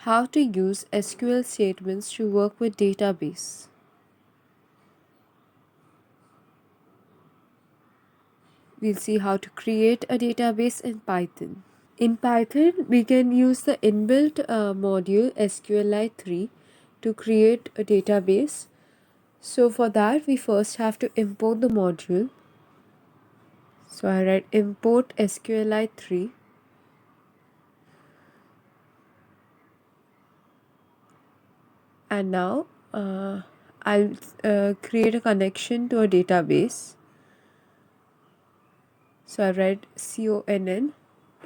How to use SQL statements to work with database. We'll see how to create a database in Python. In Python, we can use the inbuilt module SQLite 3 to create a database. So for that, we first have to import the module. So I write import SQLite 3. And now I'll create a connection to a database. So I write conn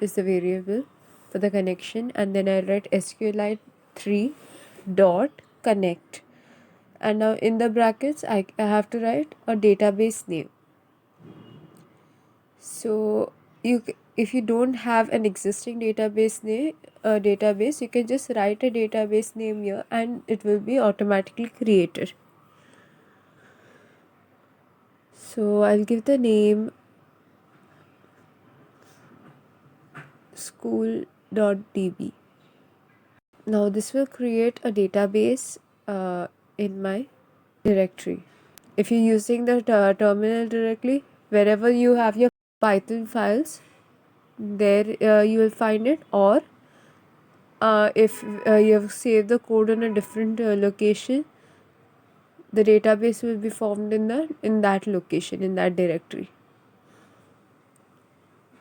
is the variable for the connection, and then I write SQLite 3 dot connect, and now in the brackets I have to write a database name. So if you don't have an existing database you can just write a database name here and it will be automatically created. So I'll give the name school.db. Now this will create a database in my directory. If you're using the terminal directly, wherever you have your Python files, there you will find it, or if you have saved the code in a different location, the database will be formed in that location, in that directory.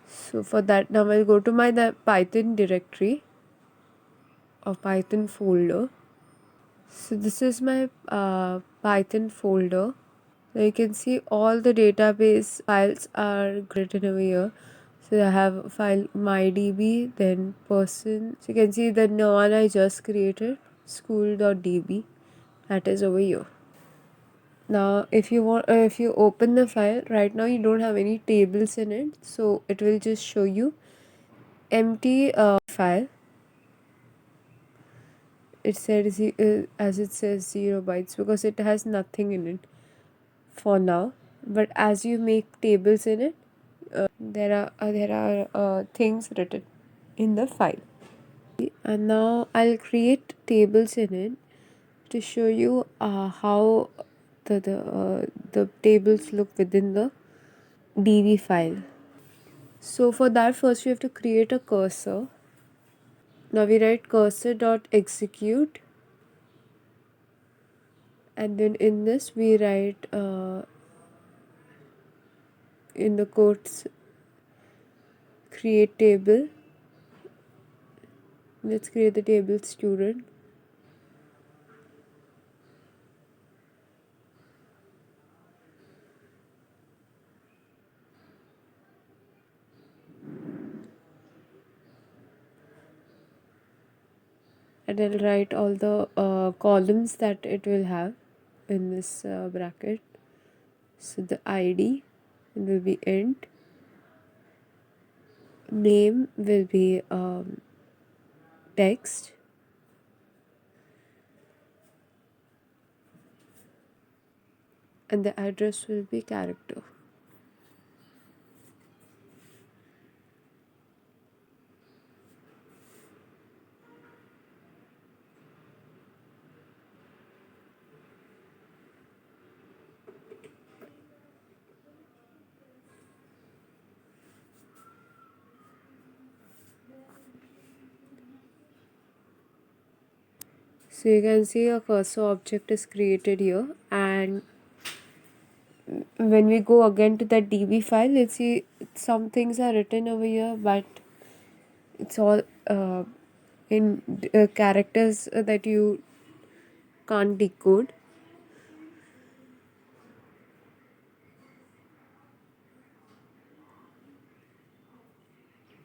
So for that, now I'll go to the Python directory or Python folder. So this is my Python folder. Now you can see all the database files are written over here. So I have a file mydb, then person. So you can see the one I just created, school.db, that is over here. Now if you open the file, right now you don't have any tables in it, so it will just show you empty file. It says as it says 0 bytes because it has nothing in it for now, but as you make tables in it, there are things written in the file. And now I'll create tables in it to show you how the tables look within the db file. So for that, first we have to create a cursor. Now we write cursor.execute, and then in this we write in the quotes create table. Let's create the table student. And I'll write all the columns that it will have in this bracket. So the ID will be int, name will be text, and the address will be character. So you can see a cursor object is created here, and when we go again to that db file, let's see some things are written over here, but it's all in characters that you can't decode.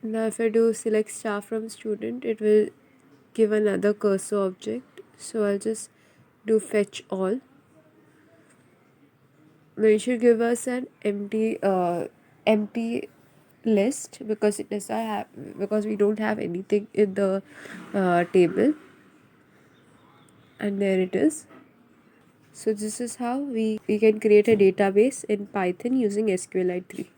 Now if I do select star from student, it will give another cursor object. So I'll just do fetch all. Now it should give us an empty list because it does not have, because we don't have anything in the table, and there it is. So this is how we can create a database in Python using SQLite 3.